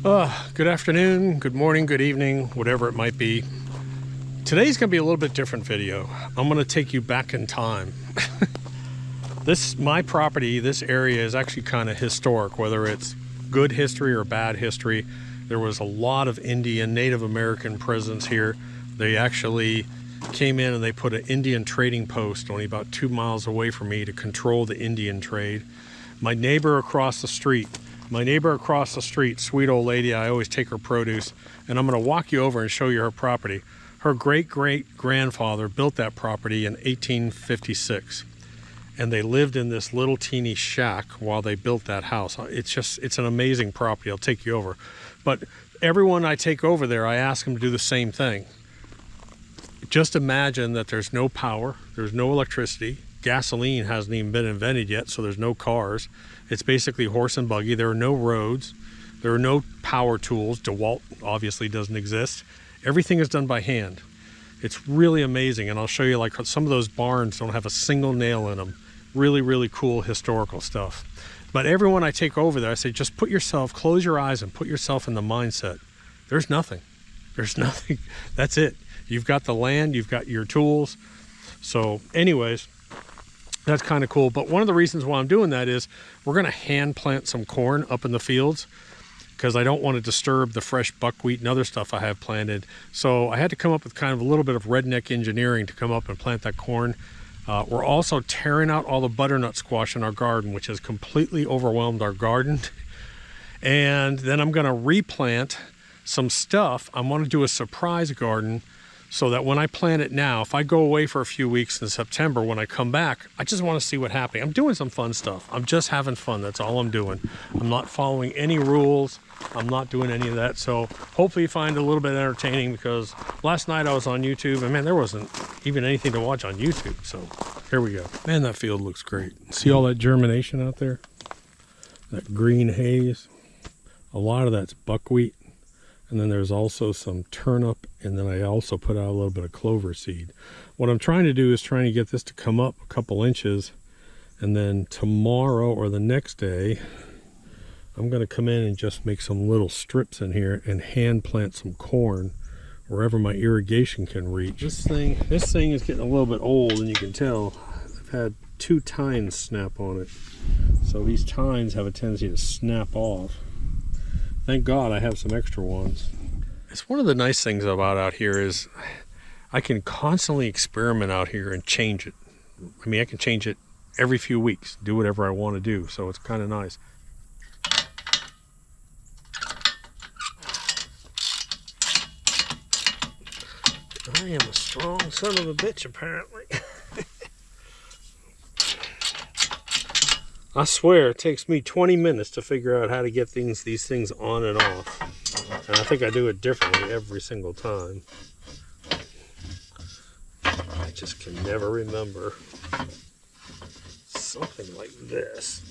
Good afternoon, good morning, good evening, whatever it might be. Today's gonna be a little bit different video. I'm gonna take you back in time. My property, this area is actually kind of historic, whether it's good history or bad history. There was a lot of Indian, Native American presence here. They actually came in and they put an Indian trading post only about 2 miles away from me to control the Indian trade. My neighbor across the street, sweet old lady, I always take her produce, and I'm gonna walk you over and show you her property. Her great-great-grandfather built that property in 1856, and they lived in this little teeny shack while they built that house. It's an amazing property. I'll take you over. But everyone I take over there, I ask them to do the same thing. Just imagine that there's no power, there's no electricity, gasoline hasn't even been invented yet, so there's no cars. It's basically horse and buggy. There are no roads, there are no power tools. DeWalt obviously doesn't exist. Everything is done by hand. It's really amazing, and I'll show you, like, some of those barns don't have a single nail in them. Really, really cool historical stuff. But everyone I take over there, I say, just close your eyes and put yourself in the mindset. There's nothing. There's nothing. That's it. You've got the land, you've got your tools. So anyways, that's kind of cool. But one of the reasons why I'm doing that is we're going to hand plant some corn up in the fields because I don't want to disturb the fresh buckwheat and other stuff I have planted. So I had to come up with kind of a little bit of redneck engineering to come up and plant that corn. We're also tearing out all the butternut squash in our garden, which has completely overwhelmed our garden. And then I'm going to replant some stuff. I want to do a surprise garden so that when I plant it now, if I go away for a few weeks in September, when I come back, I just want to see what happens. I'm doing some fun stuff. I'm just having fun. That's all I'm doing. I'm not following any rules. I'm not doing any of that. So hopefully you find it a little bit entertaining, because last night I was on YouTube and man, there wasn't even anything to watch on YouTube. So here we go. Man, that field looks great. See all that germination out there? That green haze? A lot of that's buckwheat. And then there's also some turnip, and then I also put out a little bit of clover seed. What I'm trying to do is trying to get this to come up a couple inches, and then tomorrow or the next day, I'm going to come in and just make some little strips in here and hand plant some corn wherever my irrigation can reach. This thing is getting a little bit old, and you can tell I've had 2 tines snap on it. So these tines have a tendency to snap off. Thank God I have some extra ones. It's one of the nice things about out here is I can constantly experiment out here and change it. I mean, I can change it every few weeks, do whatever I want to do. So it's kind of nice. I am a strong son of a bitch, apparently. I swear it takes me 20 minutes to figure out how to get these things on and off. And I think I do it differently every single time. I just can never remember. Something like this.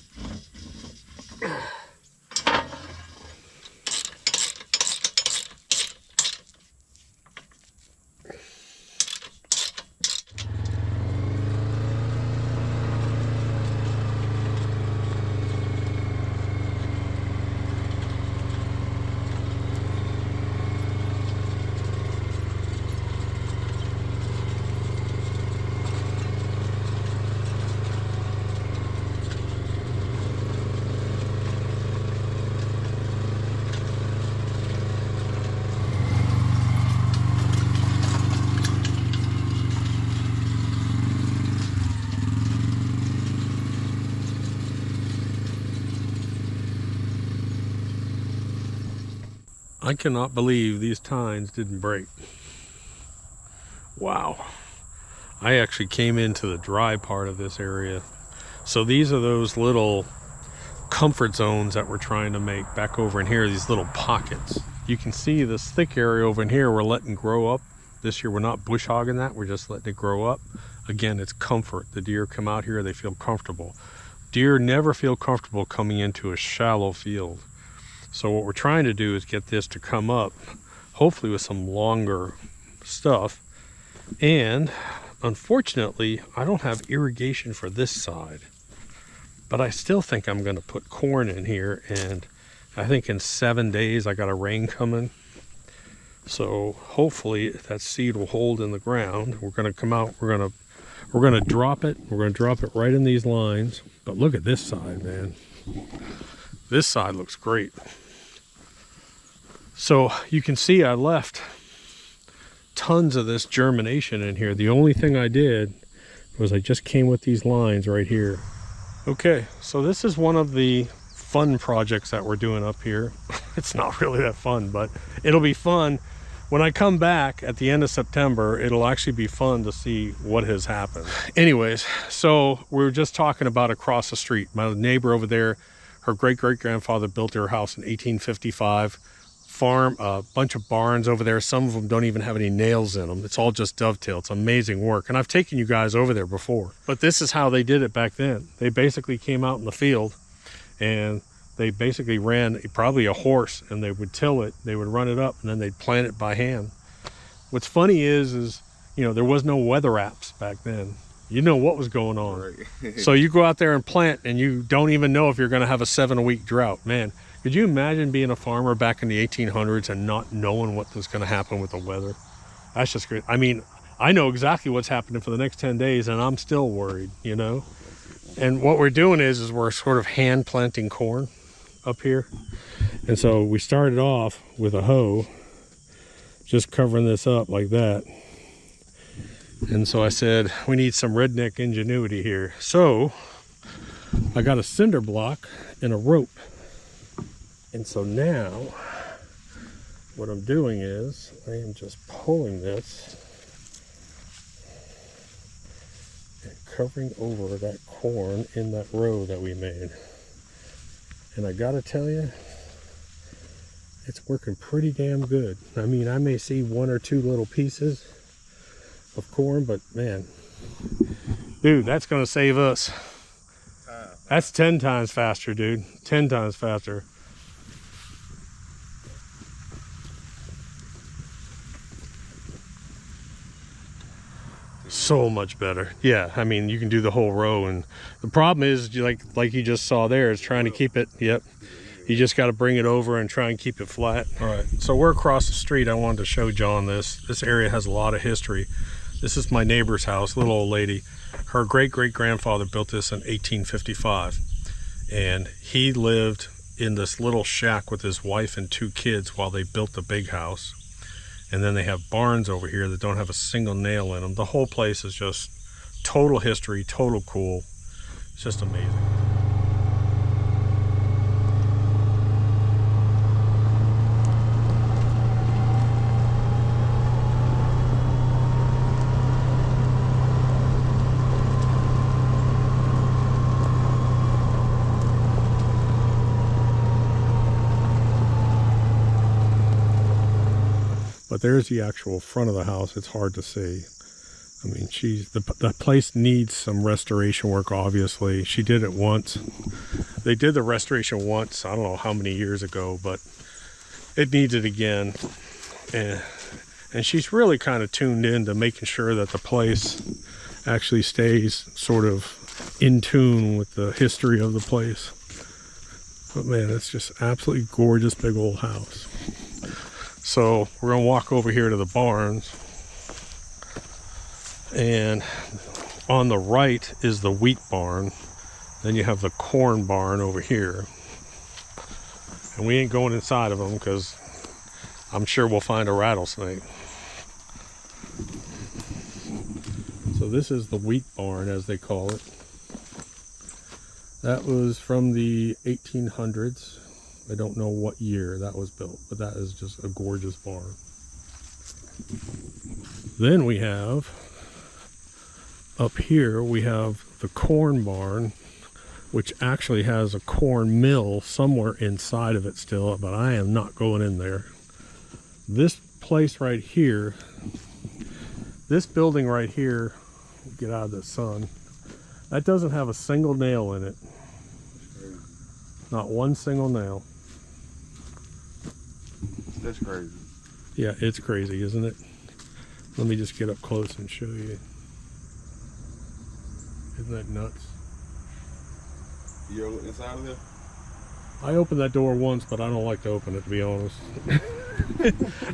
I cannot believe these tines didn't break. Wow. I actually came into the dry part of this area. So these are those little comfort zones that we're trying to make back over in here, these little pockets. You can see this thick area over in here we're letting grow up. This year we're not bush hogging that, we're just letting it grow up. Again, it's comfort. The deer come out here, they feel comfortable. Deer never feel comfortable coming into a shallow field. So what we're trying to do is get this to come up, hopefully with some longer stuff. And unfortunately, I don't have irrigation for this side, but I still think I'm going to put corn in here and I think in 7 days I got a rain coming. So hopefully that seed will hold in the ground. We're gonna come out, we're gonna drop it. We're gonna drop it right in these lines. But look at this side, man. This side looks great. So you can see I left tons of this germination in here. The only thing I did was I just came with these lines right here. Okay, so this is one of the fun projects that we're doing up here. It's not really that fun, but it'll be fun. When I come back at the end of September, it'll actually be fun to see what has happened. Anyways, so we were just talking about across the street. My neighbor over there, her great-great-grandfather built her house in 1855. Farm, a bunch of barns over there. Some of them don't even have any nails in them. It's all just dovetail. It's amazing work. And I've taken you guys over there before. But this is how they did it back then. They basically came out in the field and they basically ran probably a horse, and they would till it, they would run it up, and then they'd plant it by hand. What's funny is you know, there was no weather apps back then. You know what was going on. Right. So you go out there and plant, and you don't even know if you're going to have a 7-week drought. Man, could you imagine being a farmer back in the 1800s and not knowing what was going to happen with the weather? That's just great. I mean, I know exactly what's happening for the next 10 days, and I'm still worried, you know? And what we're doing is we're sort of hand planting corn up here. And so we started off with a hoe, just covering this up like that. And so I said, we need some redneck ingenuity here. So I got a cinder block and a rope. And so now what I'm doing is I am just pulling this and covering over that corn in that row that we made. And I gotta tell you, it's working pretty damn good. I mean, I may see 1 or 2 little pieces of corn, but man, dude, that's gonna save us. That's 10 times faster, dude. 10 times faster. So much better. Yeah, I mean, you can do the whole row, and the problem is, like you just saw there, is trying to keep it. Yep, you just got to bring it over and try and keep it flat. All right, so we're across the street. I wanted to show John this area has a lot of history. This is my neighbor's house, little old lady. Her great-great-grandfather built this in 1855, and he lived in this little shack with his wife and 2 kids while they built the big house. And then they have barns over here that don't have a single nail in them. The whole place is just total history, total cool. It's just amazing. But there's the actual front of the house. It's hard to see. I mean, the place needs some restoration work, obviously. She did it once. They did the restoration once, I don't know how many years ago, but it needs it again. And she's really kind of tuned in to making sure that the place actually stays sort of in tune with the history of the place. But man, it's just absolutely gorgeous big old house. So we're gonna walk over here to the barns, and on the right is the wheat barn. Then you have the corn barn over here, and we ain't going inside of them because I'm sure we'll find a rattlesnake. So this is the wheat barn, as they call it. That was from the 1800s. I don't know what year that was built, but that is just a gorgeous barn. Then we have, up here, we have the corn barn, which actually has a corn mill somewhere inside of it still, but I am not going in there. This place right here, this building right here, get out of the sun, that doesn't have a single nail in it. Not one single nail. That's crazy. Yeah, it's crazy, isn't it? Let me just get up close and show you. Isn't that nuts? You ever look inside of there? I opened that door once, but I don't like to open it, to be honest.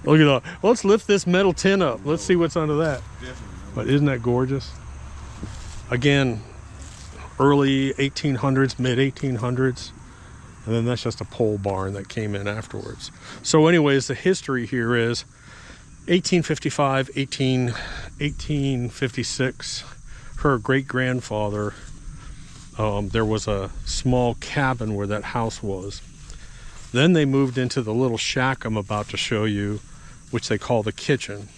Look at that. Let's lift this metal tin up. Let's see what's under that. But isn't that gorgeous? Again, early 1800s, mid 1800s. And then that's just a pole barn that came in afterwards. So anyways, the history here is 1855, 1856. Her great-grandfather, there was a small cabin where that house was. Then they moved into the little shack I'm about to show you, which they call the kitchen.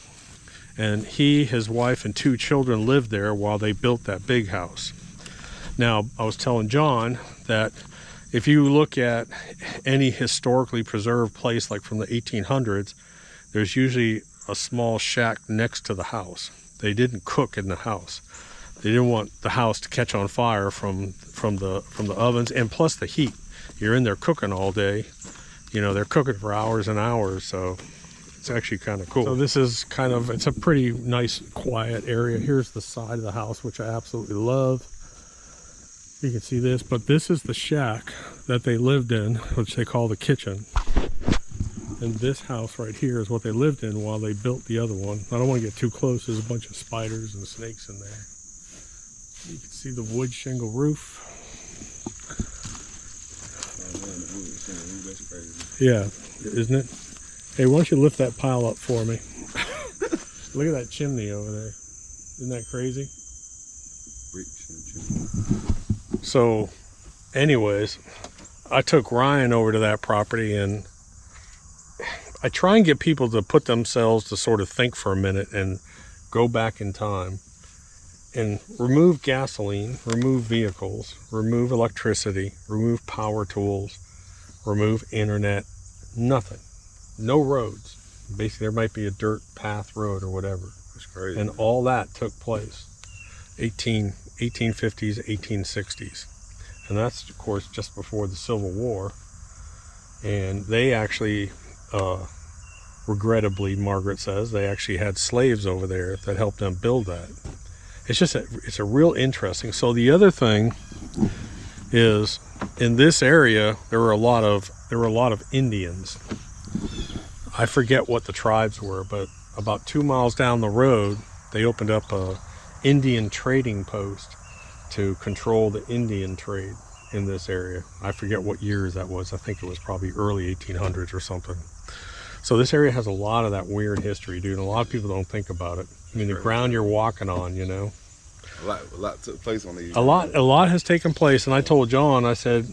And he, his wife, and 2 children lived there while they built that big house. Now, I was telling John that if you look at any historically preserved place, like from the 1800s, there's usually a small shack next to the house. They didn't cook in the house. They didn't want the house to catch on fire from the ovens, and plus the heat. You're in there cooking all day. You know, they're cooking for hours and hours, so it's actually kind of cool. So this is kind of, it's a pretty nice, quiet area. Here's the side of the house, which I absolutely love. You can see this, but this is the shack that they lived in, which they call the kitchen. And this house right here is what they lived in while they built the other one. I don't want to get too close. There's a bunch of spiders and snakes in there. You can see the wood shingle roof. Yeah, isn't it? Hey, why don't you lift that pile up for me? Look at that chimney over there. Isn't that crazy? So, anyways, I took Ryan over to that property, and I try and get people to put themselves to sort of think for a minute and go back in time and remove gasoline, remove vehicles, remove electricity, remove power tools, remove internet, nothing. No roads. Basically, there might be a dirt path road or whatever. That's crazy. And all that took place 1850s, 1860s. And that's, of course, just before the Civil War. And they actually, regrettably, Margaret says, they actually had slaves over there that helped them build that. It's just, it's a real interesting. So the other thing is, in this area, there were a lot of Indians. I forget what the tribes were, but about 2 miles down the road, they opened up a Indian trading post to control the Indian trade in this area. I forget what years that was. I think it was probably early 1800s or something. So this area has a lot of that weird history, dude. And a lot of people don't think about it. I mean, the ground you're walking on, you know. A lot took place on these. A lot has taken place. And I told John, I said,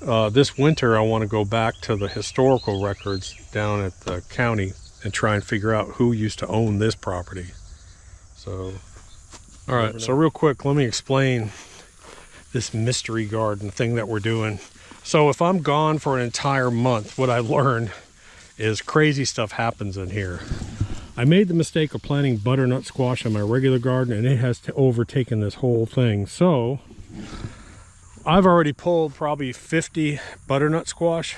this winter I want to go back to the historical records down at the county and try and figure out who used to own this property. So, all right, so real quick, let me explain this mystery garden thing that we're doing. So if I'm gone for an entire month, what I learned is crazy stuff happens in here. I made the mistake of planting butternut squash in my regular garden, and it has overtaken this whole thing. So I've already pulled probably 50 butternut squash.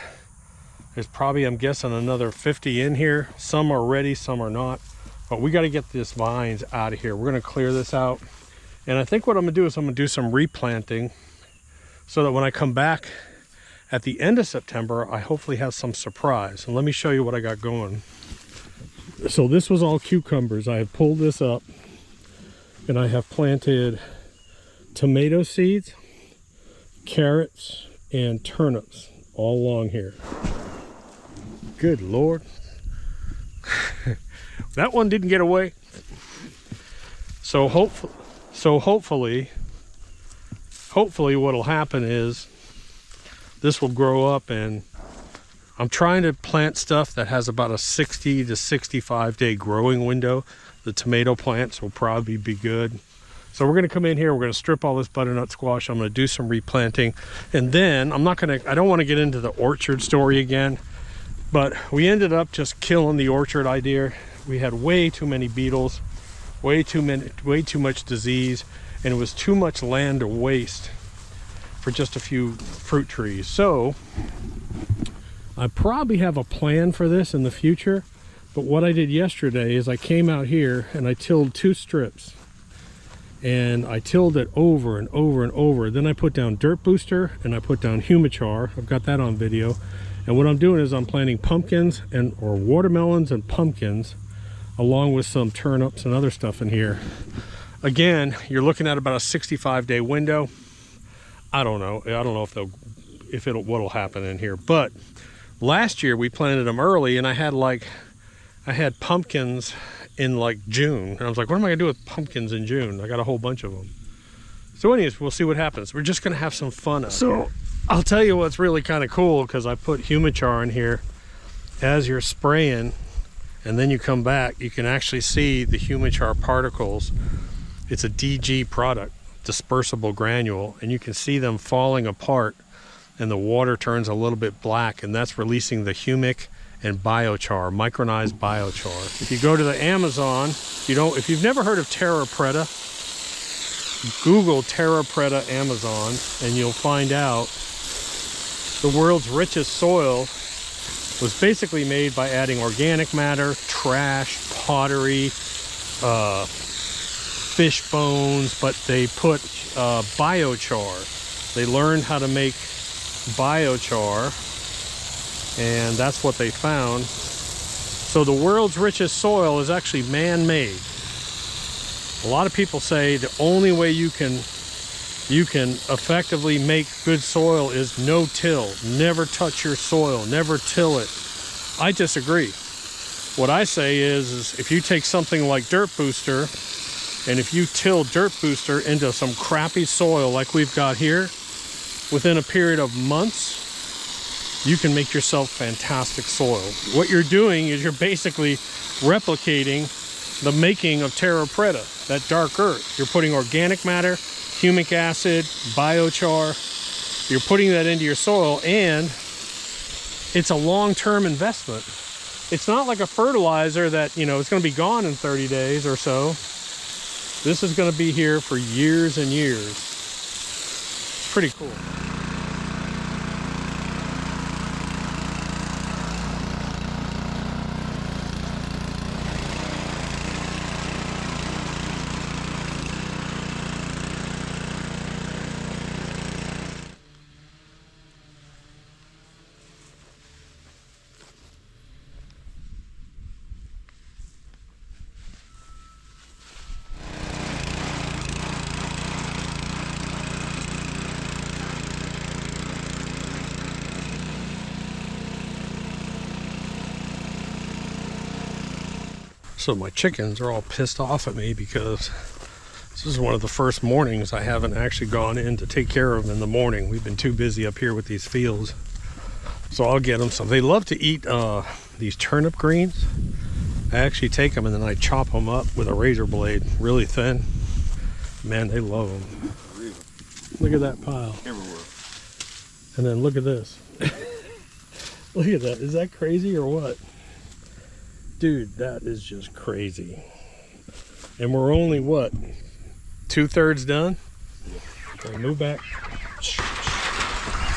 There's probably, I'm guessing, another 50 in here. Some are ready, some are not. But we got to get these vines out of here. We're going to clear this out. And I think what I'm going to do is I'm going to do some replanting so that when I come back at the end of September, I hopefully have some surprise. And let me show you what I got going. So this was all cucumbers. I have pulled this up and I have planted tomato seeds, carrots, and turnips all along here. Good Lord. That one didn't get away. So hopefully what'll happen is this will grow up, and I'm trying to plant stuff that has about a 60 to 65 day growing window. The tomato plants will probably be good. So we're going to come in here, we're going to strip all this butternut squash. I'm going to do some replanting, and then I don't want to get into the orchard story again, but we ended up just killing the orchard idea. We had way too many beetles, way too much disease, and it was too much land to waste for just a few fruit trees. So I probably have a plan for this in the future, but what I did yesterday is I came out here and I tilled 2 strips. and I tilled it over and over and over. Then I put down dirt booster and I put down humichar. I've got that on video. And what I'm doing is I'm planting pumpkins or watermelons and pumpkins, along with some turnips and other stuff in here. Again, you're looking at about a 65-day window. I don't know what'll happen in here. But last year we planted them early, and I had pumpkins in like June, and I was like, what am I gonna do with pumpkins in June? I got a whole bunch of them. So anyways, we'll see what happens. We're just gonna have some fun out here. I'll tell you what's really kind of cool, because I put humichar in here. As you're spraying and then you come back, you can actually see the humichar particles. It's a DG product, dispersible granule, and you can see them falling apart, and the water turns a little bit black, and that's releasing the humic and biochar, micronized biochar. If you go to the Amazon, if you've never heard of Terra Preta, Google Terra Preta Amazon, and you'll find out the world's richest soil was basically made by adding organic matter, trash, pottery, fish bones, but they put biochar. They learned how to make biochar, and that's what they found. So the world's richest soil is actually man-made. A lot of people say the only way you can effectively make good soil is no-till. Never touch your soil, never till it. I disagree. What I say is if you take something like Dirt Booster, and if you till Dirt Booster into some crappy soil like we've got here, within a period of months, you can make yourself fantastic soil. What you're doing is you're basically replicating the making of Terra Preta, that dark earth. You're putting organic matter, humic acid, biochar. You're putting that into your soil, and it's a long-term investment. It's not like a fertilizer that, it's going to be gone in 30 days or so. This is going to be here for years and years. It's pretty cool. So my chickens are all pissed off at me because this is one of the first mornings I haven't actually gone in to take care of them in the morning. We've been too busy up here with these fields. So I'll get them some. They love to eat these turnip greens. I actually take them and then I chop them up with a razor blade really thin. Man, they love them. Look at that pile. Everywhere. And then look at this. Look at that. Is that crazy or what? Dude, that is just crazy. And we're only, what, 2/3 done? Okay, move back.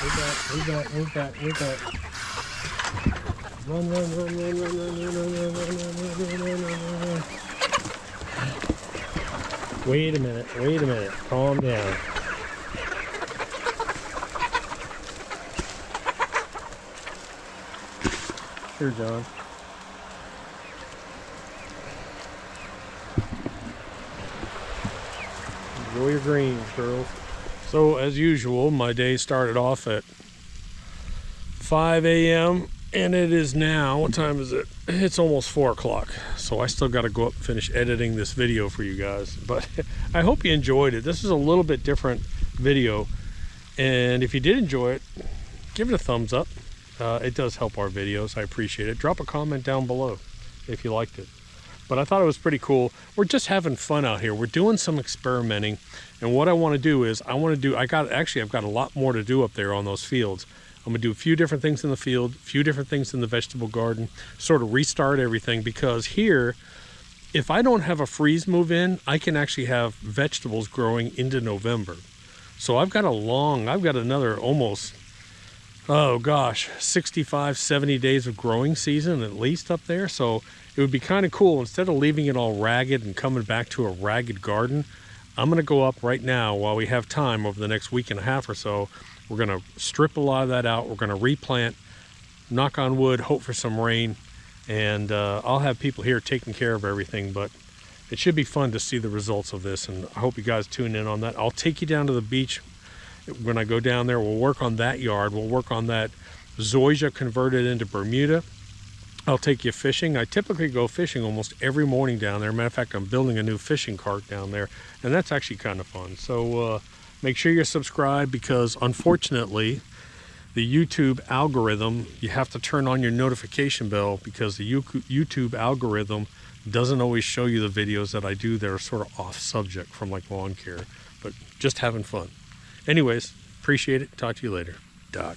Move back, move back, move back, move back. Run, run, run, run, run, run, run, run, run, run, run, run, run. Wait a minute, calm down. Here, John. Enjoy your greens, girls. So as usual, my day started off at 5 a.m. and it is now, what time is it? It's almost 4 o'clock. So I still got to go up and finish editing this video for you guys. But I hope you enjoyed it. This is a little bit different video. And if you did enjoy it, give it a thumbs up. It does help our videos. I appreciate it. Drop a comment down below if you liked it. But I thought it was pretty cool. We're just having fun out here. We're doing some experimenting. And what I want to do is, I've got a lot more to do up there on those fields. I'm gonna do a few different things in the field, a few different things in the vegetable garden, sort of restart everything, because here, if I don't have a freeze move in, I can actually have vegetables growing into November. So I've got another almost, oh gosh, 65, 70 days of growing season at least up there. So it would be kind of cool, instead of leaving it all ragged and coming back to a ragged garden, I'm going to go up right now while we have time over the next week and a half or so. We're going to strip a lot of that out. We're going to replant, knock on wood, hope for some rain, and I'll have people here taking care of everything, but it should be fun to see the results of this, and I hope you guys tune in on that. I'll take you down to the beach when I go down there. We'll work on that yard. We'll work on that zoysia converted into Bermuda. I'll take you fishing. I typically go fishing almost every morning down there. Matter of fact, I'm building a new fishing cart down there, and that's actually kind of fun. So make sure you're subscribed, because unfortunately the YouTube algorithm, you have to turn on your notification bell, because the YouTube algorithm doesn't always show you the videos that I do that are sort of off subject from like lawn care, but just having fun. Anyways, appreciate it. Talk to you later. Doc.